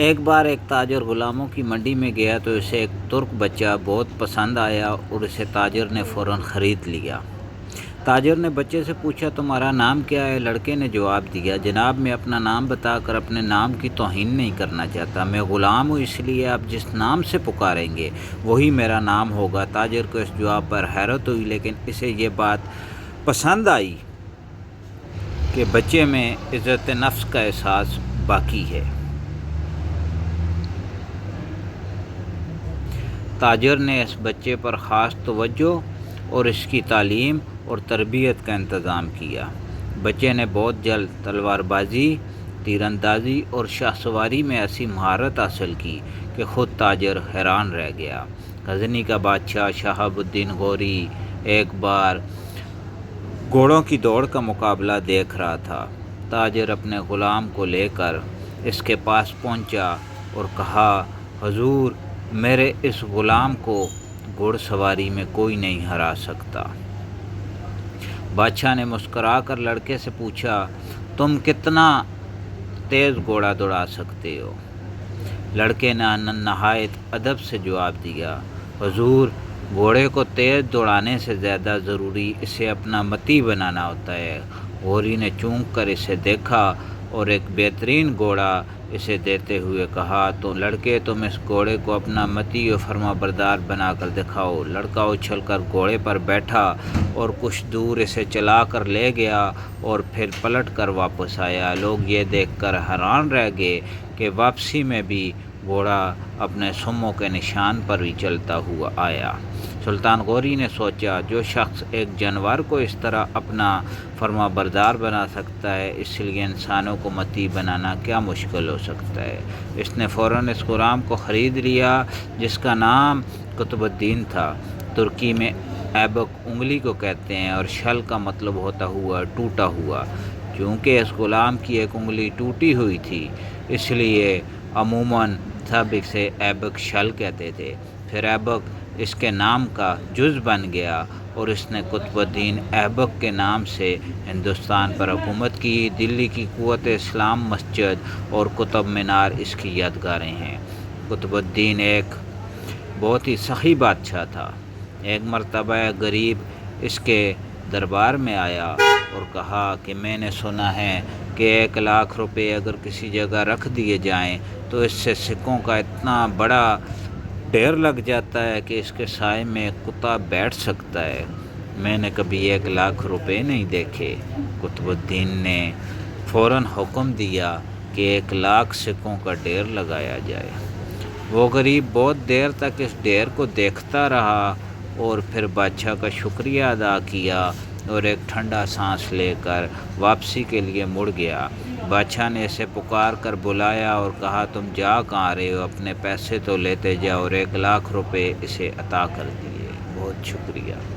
ایک بار ایک تاجر غلاموں کی منڈی میں گیا تو اسے ایک ترک بچہ بہت پسند آیا اور اسے تاجر نے فوراً خرید لیا۔ تاجر نے بچے سے پوچھا تمہارا نام کیا ہے؟ لڑکے نے جواب دیا جناب میں اپنا نام بتا کر اپنے نام کی توہین نہیں کرنا چاہتا، میں غلام ہوں، اس لیے آپ جس نام سے پکاریں گے وہی میرا نام ہوگا۔ تاجر کو اس جواب پر حیرت ہوئی، لیکن اسے یہ بات پسند آئی کہ بچے میں عزت نفس کا احساس باقی ہے۔ تاجر نے اس بچے پر خاص توجہ اور اس کی تعلیم اور تربیت کا انتظام کیا۔ بچے نے بہت جلد تلوار بازی، تیر اندازی اور شاہ سواری میں ایسی مہارت حاصل کی کہ خود تاجر حیران رہ گیا۔ غزنی کا بادشاہ شہاب الدین غوری ایک بار گھوڑوں کی دوڑ کا مقابلہ دیکھ رہا تھا۔ تاجر اپنے غلام کو لے کر اس کے پاس پہنچا اور کہا حضور میرے اس غلام کو گھوڑ سواری میں کوئی نہیں ہرا سکتا۔ بادشاہ نے مسکرا کر لڑکے سے پوچھا تم کتنا تیز گھوڑا دوڑا سکتے ہو؟ لڑکے نے نہایت ادب سے جواب دیا حضور گھوڑے کو تیز دوڑانے سے زیادہ ضروری اسے اپنا متی بنانا ہوتا ہے۔ غوری نے چونک کر اسے دیکھا اور ایک بہترین گھوڑا اسے دیتے ہوئے کہا تو لڑکے تم اس گھوڑے کو اپنا متی و فرما بردار بنا کر دکھاؤ۔ لڑکا اچھل کر گھوڑے پر بیٹھا اور کچھ دور اسے چلا کر لے گیا اور پھر پلٹ کر واپس آیا۔ لوگ یہ دیکھ کر حیران رہ گئے کہ واپسی میں بھی گھوڑا اپنے سموں کے نشان پر ہی چلتا ہوا آیا۔ سلطان غوری نے سوچا جو شخص ایک جانور کو اس طرح اپنا فرما بردار بنا سکتا ہے اس لیے انسانوں کو متی بنانا کیا مشکل ہو سکتا ہے۔ اس نے فوراً اس غلام کو خرید لیا جس کا نام قطب الدین تھا۔ ترکی میں ایبک انگلی کو کہتے ہیں اور شل کا مطلب ہوتا ہوا ٹوٹا ہوا۔ چونکہ اس غلام کی ایک انگلی ٹوٹی ہوئی تھی اس لیے عموماً سب اسے ایبک شل کہتے تھے۔ پھر ایبک اس کے نام کا جز بن گیا اور اس نے قطب الدین ایبک کے نام سے ہندوستان پر حکومت کی۔ دلی کی قوت اسلام مسجد اور قطب مینار اس کی یادگاریں ہیں۔ قطب الدین ایک بہت ہی سخی بادشاہ تھا۔ ایک مرتبہ ایک غریب اس کے دربار میں آیا اور کہا کہ میں نے سنا ہے کہ 1,00,000 روپے اگر کسی جگہ رکھ دیے جائیں تو اس سے سکوں کا اتنا بڑا ڈھیر لگ جاتا ہے کہ اس کے سائے میں کتا بیٹھ سکتا ہے۔ میں نے کبھی 1,00,000 روپے نہیں دیکھے۔ قطب الدین نے فوراً حکم دیا کہ 1,00,000 سکوں کا ڈھیر لگایا جائے۔ وہ غریب بہت دیر تک اس ڈھیر کو دیکھتا رہا اور پھر بادشاہ کا شکریہ ادا کیا اور ایک ٹھنڈا سانس لے کر واپسی کے لیے مڑ گیا۔ بادشاہ نے اسے پکار کر بلایا اور کہا تم جا کہاں رہے ہو؟ اپنے پیسے تو لیتے جاؤ اور 1,00,000 روپے اسے عطا کر دیے۔ بہت شکریہ۔